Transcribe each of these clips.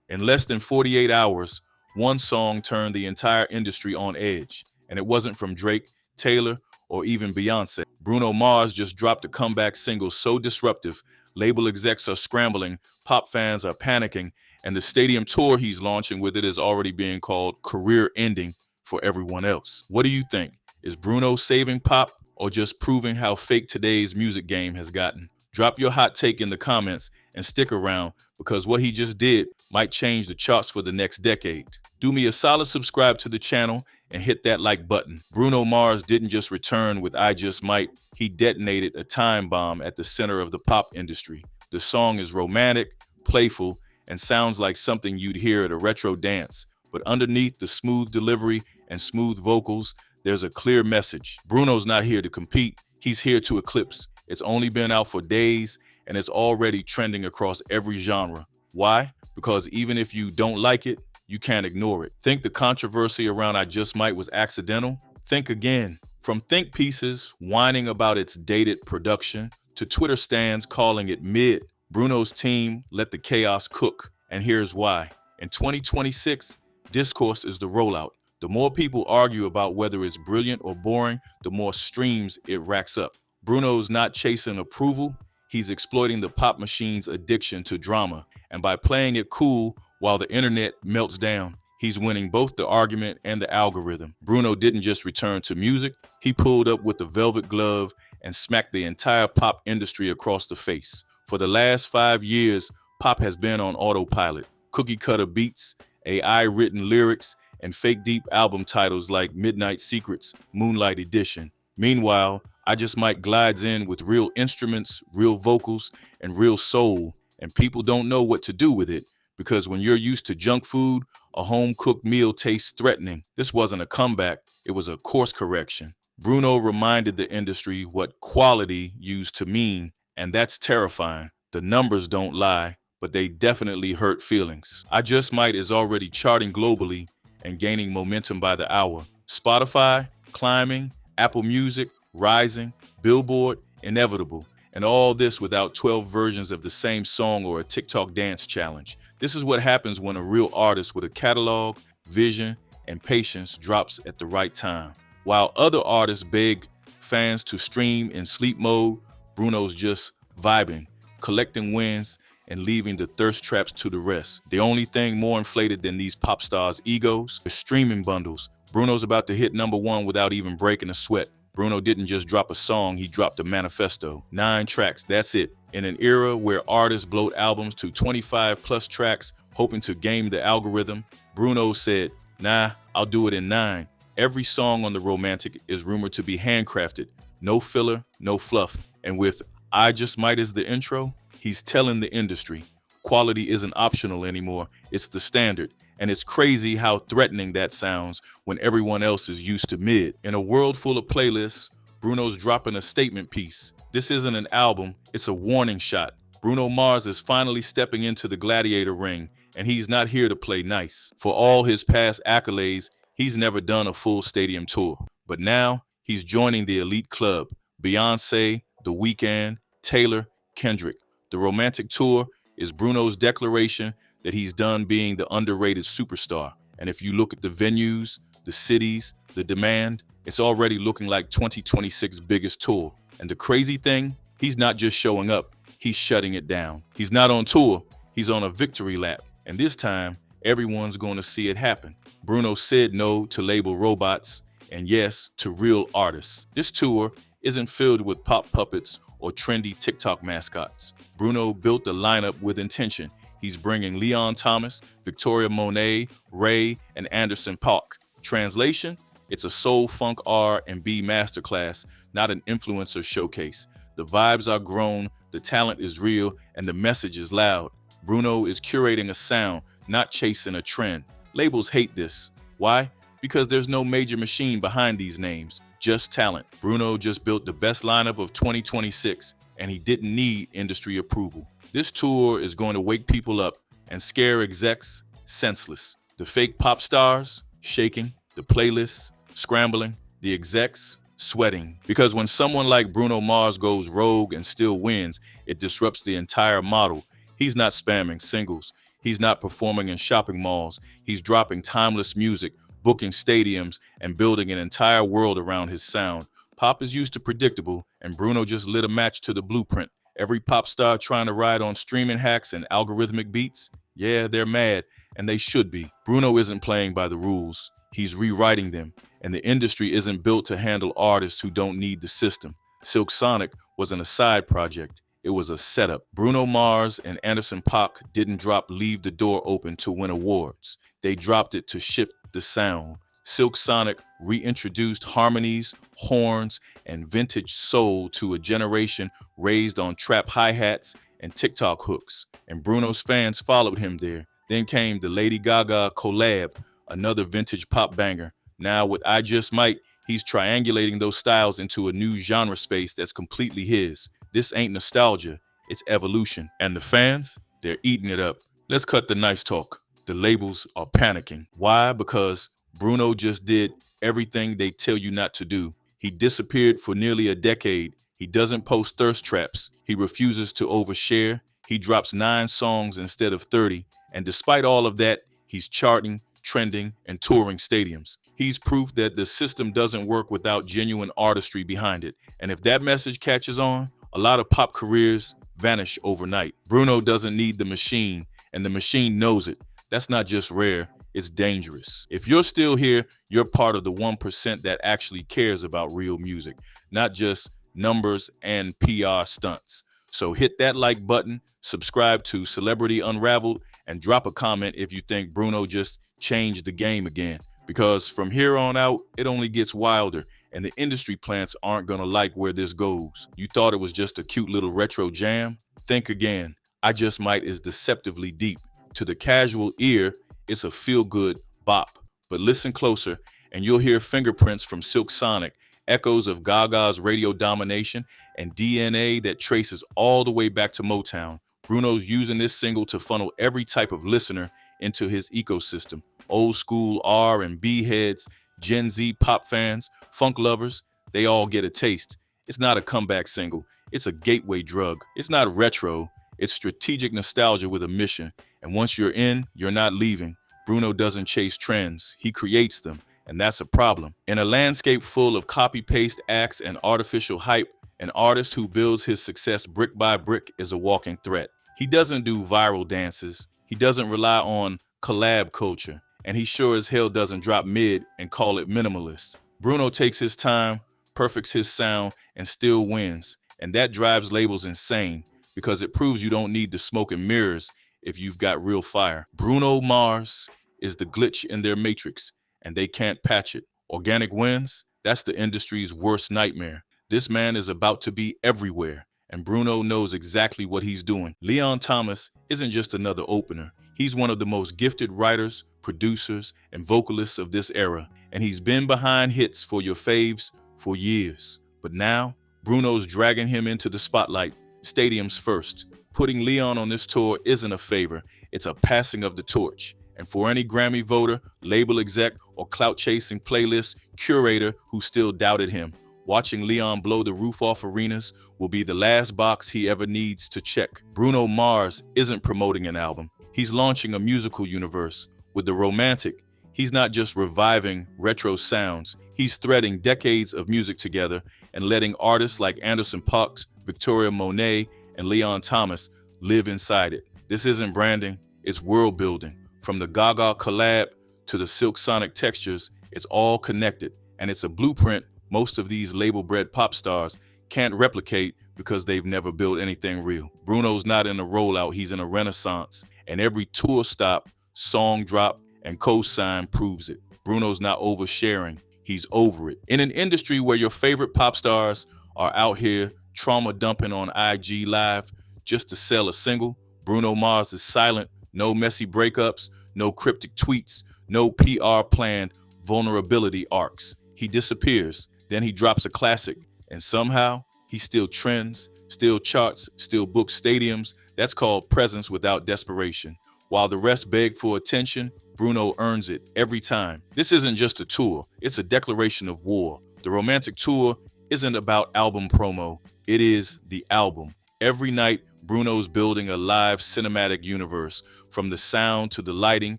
In less than 48 hours, one song turned the entire industry on edge, and it wasn't from Drake, Taylor, or even Beyonce. Bruno Mars just dropped a comeback single so disruptive, label execs are scrambling, pop fans are panicking, and the stadium tour he's launching with it is already being called career ending for everyone else. What do you think? Is Bruno saving pop or just proving how fake today's music game has gotten? Drop your hot take in the comments and stick around because what he just did might change the charts for the next decade. Do me a solid subscribe to the channel and hit that like button. Bruno Mars didn't just return with I Just Might, he detonated a time bomb at the center of the pop industry. The song is romantic, playful, and sounds like something you'd hear at a retro dance. But underneath the smooth delivery and smooth vocals, there's a clear message. Bruno's not here to compete, he's here to eclipse. It's only been out for days and it's already trending across every genre. Why? Because even if you don't like it, you can't ignore it. Think the controversy around I Just Might was accidental? Think again. From think pieces whining about its dated production to Twitter stands calling it mid, Bruno's team let the chaos cook. And here's why. In 2026, discourse is the rollout. The more people argue about whether it's brilliant or boring, the more streams it racks up. Bruno's not chasing approval, he's exploiting the pop machine's addiction to drama. And by playing it cool while the internet melts down, he's winning both the argument and the algorithm. Bruno didn't just return to music, he pulled up with the velvet glove and smacked the entire pop industry across the face. For the last 5 years, pop has been on autopilot. Cookie cutter beats, AI-written lyrics, and fake deep album titles like Midnight Secrets, Moonlight Edition. Meanwhile, I Just Might glides in with real instruments, real vocals, and real soul, and people don't know what to do with it because when you're used to junk food, a home-cooked meal tastes threatening. This wasn't a comeback, it was a course correction. Bruno reminded the industry what quality used to mean, and that's terrifying. The numbers don't lie, but they definitely hurt feelings. I Just Might is already charting globally and gaining momentum by the hour. Spotify, climbing, Apple Music, rising, Billboard, inevitable. And all this without 12 versions of the same song or a TikTok dance challenge. This is what happens when a real artist with a catalog, vision, and patience drops at the right time. While other artists beg fans to stream in sleep mode, Bruno's just vibing, collecting wins, and leaving the thirst traps to the rest. The only thing more inflated than these pop stars' egos is streaming bundles. Bruno's about to hit #1 without even breaking a sweat. Bruno didn't just drop a song, he dropped a manifesto. 9 tracks, that's it. In an era where artists bloat albums to 25 plus tracks, hoping to game the algorithm, Bruno said, nah, I'll do it in 9. Every song on the Romantic is rumored to be handcrafted. No filler, no fluff. And with I Just Might as the intro, he's telling the industry, quality isn't optional anymore, it's the standard. And it's crazy how threatening that sounds when everyone else is used to mid. In a world full of playlists, Bruno's dropping a statement piece. This isn't an album, it's a warning shot. Bruno Mars is finally stepping into the gladiator ring, and he's not here to play nice. For all his past accolades, he's never done a full stadium tour. But now, he's joining the elite club. Beyonce, The Weeknd, Taylor, Kendrick. The Romantic Tour is Bruno's declaration that he's done being the underrated superstar. And if you look at the venues, the cities, the demand, it's already looking like 2026's biggest tour. And the crazy thing, he's not just showing up, he's shutting it down. He's not on tour, he's on a victory lap. And this time, everyone's going to see it happen. Bruno said no to label robots and yes to real artists. This tour isn't filled with pop puppets or trendy TikTok mascots. Bruno built the lineup with intention. He's bringing Leon Thomas, Victoria Monet, Ray, and Anderson Paak. Translation? It's a soul funk R&B masterclass, not an influencer showcase. The vibes are grown, the talent is real, and the message is loud. Bruno is curating a sound, not chasing a trend. Labels hate this. Why? Because there's no major machine behind these names, just talent. Bruno just built the best lineup of 2026, and he didn't need industry approval. This tour is going to wake people up and scare execs senseless. The fake pop stars, shaking, the playlists, scrambling, the execs, sweating. Because when someone like Bruno Mars goes rogue and still wins, it disrupts the entire model. He's not spamming singles. He's not performing in shopping malls. He's dropping timeless music, booking stadiums, and building an entire world around his sound. Pop is used to predictable, and Bruno just lit a match to the blueprint. Every pop star trying to ride on streaming hacks and algorithmic beats, yeah, they're mad, and they should be. Bruno isn't playing by the rules. He's rewriting them, and the industry isn't built to handle artists who don't need the system. Silk Sonic wasn't a side project. It was a setup. Bruno Mars and Anderson Paak didn't drop Leave the Door Open to win awards. They dropped it to shift the sound. Silk Sonic reintroduced harmonies, horns, and vintage soul to a generation raised on trap hi-hats and TikTok hooks. And Bruno's fans followed him there. Then came the Lady Gaga collab, another vintage pop banger. Now with I Just Might, he's triangulating those styles into a new genre space that's completely his. This ain't nostalgia, it's evolution. And the fans, they're eating it up. Let's cut the nice talk. The labels are panicking. Why? Because Bruno just did everything they tell you not to do. He disappeared for nearly a decade. He doesn't post thirst traps. He refuses to overshare. He drops 9 songs instead of 30. And despite all of that, he's charting, trending, and touring stadiums. He's proof that the system doesn't work without genuine artistry behind it. And if that message catches on, a lot of pop careers vanish overnight. Bruno doesn't need the machine, and the machine knows it. That's not just rare, it's dangerous. If you're still here, you're part of the 1% that actually cares about real music, not just numbers and PR stunts. So hit that like button, subscribe to Celebrity Unraveled, and drop a comment if you think Bruno just changed the game again. Because from here on out, it only gets wilder, and the industry plants aren't gonna like where this goes. You thought it was just a cute little retro jam? Think again. I Just Might is deceptively deep. To the casual ear, it's a feel-good bop. But listen closer, and you'll hear fingerprints from Silk Sonic, echoes of Gaga's radio domination, and DNA that traces all the way back to Motown. Bruno's using this single to funnel every type of listener into his ecosystem. Old school R&B heads, Gen Z pop fans, funk lovers, they all get a taste. It's not a comeback single, it's a gateway drug. It's not retro, it's strategic nostalgia with a mission. And once you're in, you're not leaving. Bruno doesn't chase trends, he creates them, and that's a problem. In a landscape full of copy-paste acts and artificial hype, an artist who builds his success brick by brick is a walking threat. He doesn't do viral dances, he doesn't rely on collab culture, and he sure as hell doesn't drop mid and call it minimalist. Bruno takes his time, perfects his sound, and still wins. And that drives labels insane because it proves you don't need the smoke and mirrors if you've got real fire. Bruno Mars is the glitch in their matrix, and they can't patch it. Organic wins, that's the industry's worst nightmare. This man is about to be everywhere, and Bruno knows exactly what he's doing. Leon Thomas isn't just another opener. He's one of the most gifted writers, producers, and vocalists of this era, and he's been behind hits for your faves for years. But now, Bruno's dragging him into the spotlight, stadiums first. Putting Leon on this tour isn't a favor, it's a passing of the torch. And for any Grammy voter, label exec, or clout-chasing playlist curator who still doubted him, watching Leon blow the roof off arenas will be the last box he ever needs to check. Bruno Mars isn't promoting an album. He's launching a musical universe. With The Romantic, he's not just reviving retro sounds, he's threading decades of music together and letting artists like Anderson Paak, Victoria Monet, and Leon Thomas live inside it. This isn't branding, it's world building. From the Gaga collab to the Silk Sonic textures, it's all connected. And it's a blueprint most of these label-bred pop stars can't replicate because they've never built anything real. Bruno's not in a rollout, he's in a renaissance. And every tour stop, song drop, and co-sign proves it. Bruno's not oversharing, he's over it. In an industry where your favorite pop stars are out here trauma dumping on IG Live just to sell a single, Bruno Mars is silent. No messy breakups, no cryptic tweets, no PR planned vulnerability arcs. He disappears, then he drops a classic, and somehow he still trends, still charts, still books stadiums. That's called presence without desperation. While the rest beg for attention, Bruno earns it every time. This isn't just a tour, it's a declaration of war. The Romantic Tour isn't about album promo, it is the album. Every night, Bruno's building a live cinematic universe, from the sound to the lighting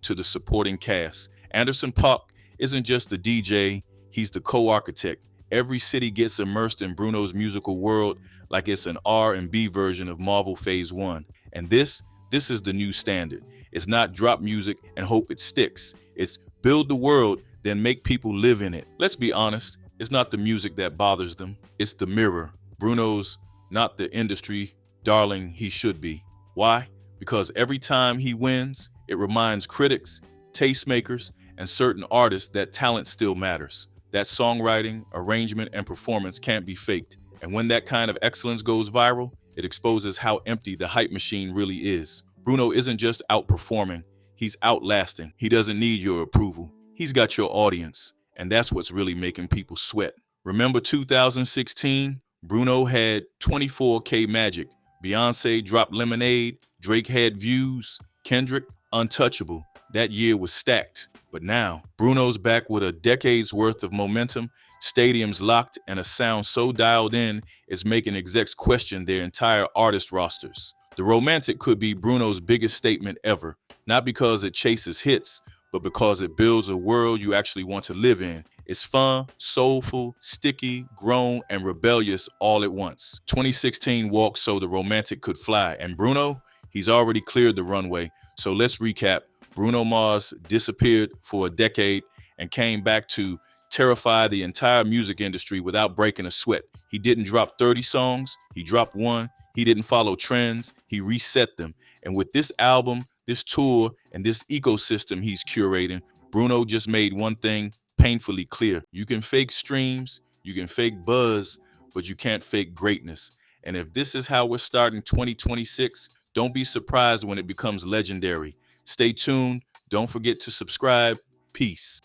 to the supporting cast. Anderson Paak isn't just the DJ, he's the co-architect. Every city gets immersed in Bruno's musical world like it's an R&B version of Marvel Phase 1. And this is the new standard. It's not drop music and hope it sticks. It's build the world, then make people live in it. Let's be honest, it's not the music that bothers them, it's the mirror. Bruno's not the industry darling he should be. Why? Because every time he wins, it reminds critics, tastemakers, and certain artists that talent still matters. That songwriting, arrangement, and performance can't be faked. And when that kind of excellence goes viral, it exposes how empty the hype machine really is. Bruno isn't just outperforming, he's outlasting. He doesn't need your approval. He's got your audience. And that's what's really making people sweat. Remember 2016? Bruno had 24K Magic. Beyonce dropped Lemonade. Drake had Views. Kendrick, Untouchable. That year was stacked. But now, Bruno's back with a decade's worth of momentum, stadiums locked, and a sound so dialed in it's making execs question their entire artist rosters. The Romantic could be Bruno's biggest statement ever, not because it chases hits, but because it builds a world you actually want to live in. It's fun, soulful, sticky, grown, and rebellious all at once. 2016 walked so the Romantic could fly, and Bruno, he's already cleared the runway. So let's recap. Bruno Mars disappeared for a decade and came back to terrify the entire music industry without breaking a sweat. He didn't drop 30 songs, he dropped one. He didn't follow trends, he reset them. And with this album, this tour, and this ecosystem he's curating, Bruno just made one thing painfully clear. You can fake streams, you can fake buzz, but you can't fake greatness. And if this is how we're starting 2026, don't be surprised when it becomes legendary. Stay tuned. Don't forget to subscribe. Peace.